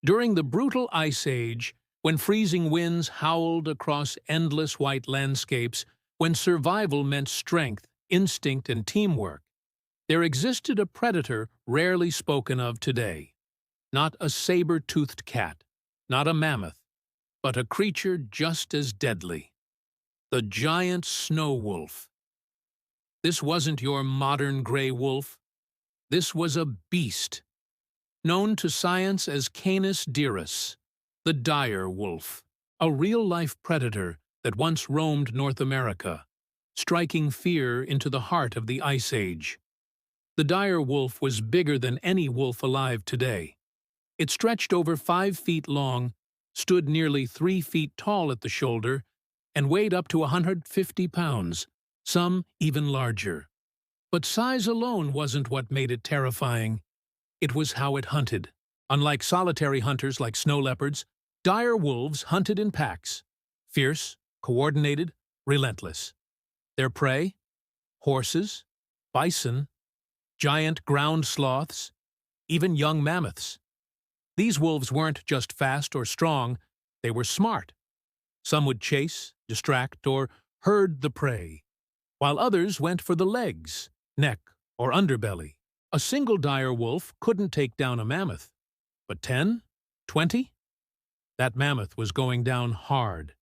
During the brutal Ice Age, when freezing winds howled across endless white landscapes, when survival meant strength, instinct, and teamwork, there existed a predator rarely spoken of today. Not a saber-toothed cat, not a mammoth, but a creature just as deadly. The giant snow wolf. This wasn't your modern gray wolf. This was a beast, known to science as Canis dirus, the dire wolf, a real-life predator that once roamed North America, striking fear into the heart of the Ice Age. The dire wolf was bigger than any wolf alive today. It stretched over 5 feet long, stood nearly 3 feet tall at the shoulder, and weighed up to 150 pounds, some even larger. But size alone wasn't what made it terrifying. It was how it hunted. Unlike solitary hunters like snow leopards, dire wolves hunted in packs, fierce, coordinated, relentless. Their prey? Horses, bison, giant ground sloths, even young mammoths. These wolves weren't just fast or strong, they were smart. Some would chase, distract, or herd the prey, while others went for the legs, neck, or underbelly. A single dire wolf couldn't take down a mammoth, but 10, 20? That mammoth was going down hard,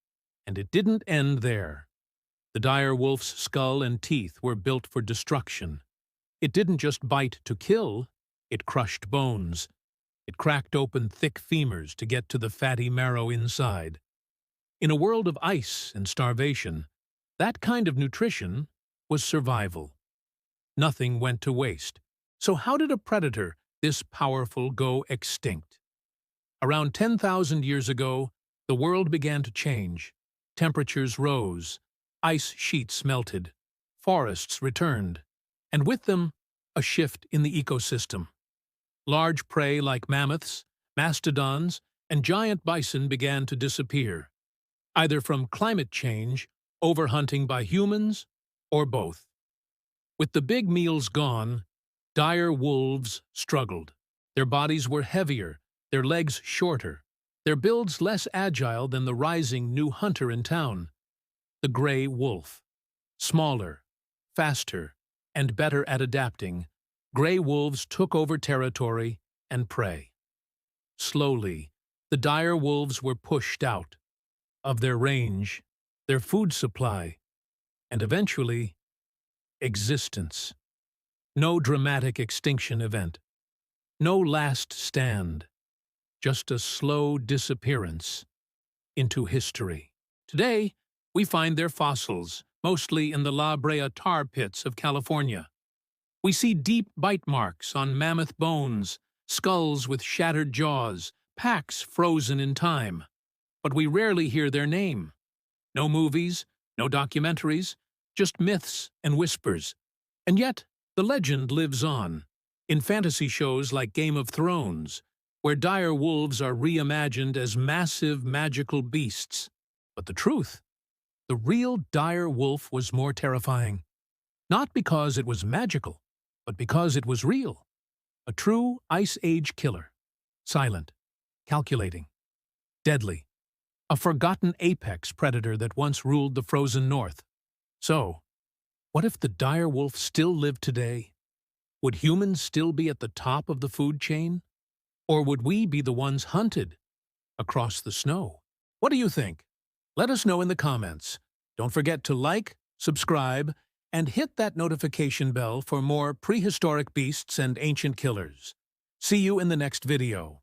and it didn't end there. The dire wolf's skull and teeth were built for destruction. It didn't just bite to kill, it crushed bones. It cracked open thick femurs to get to the fatty marrow inside. In a world of ice and starvation, that kind of nutrition was survival. Nothing went to waste. So how did a predator this powerful go extinct? Around 10,000 years ago, the world began to change. Temperatures rose, ice sheets melted, forests returned, and with them, a shift in the ecosystem. Large prey like mammoths, mastodons, and giant bison began to disappear, either from climate change, overhunting by humans, or both. With the big meals gone, dire wolves struggled. Their bodies were heavier, their legs shorter, their builds less agile than the rising new hunter in town, the gray wolf. Smaller, faster, and better at adapting, gray wolves took over territory and prey. Slowly, the dire wolves were pushed out of their range, their food supply, and eventually, existence. No dramatic extinction event. No last stand. Just a slow disappearance into history. Today, we find their fossils, mostly in the La Brea tar pits of California. We see deep bite marks on mammoth bones, skulls with shattered jaws, packs frozen in time. But we rarely hear their name. No movies, no documentaries, just myths and whispers. And yet, the legend lives on, in fantasy shows like Game of Thrones, where dire wolves are reimagined as massive magical beasts. But the truth, the real dire wolf was more terrifying. Not because it was magical, but because it was real. A true Ice Age killer. Silent, calculating, deadly. A forgotten apex predator that once ruled the frozen north. So, what if the dire wolf still lived today? Would humans still be at the top of the food chain? Or would we be the ones hunted across the snow? What do you think? Let us know in the comments. Don't forget to like, subscribe, and hit that notification bell for more prehistoric beasts and ancient killers. See you in the next video.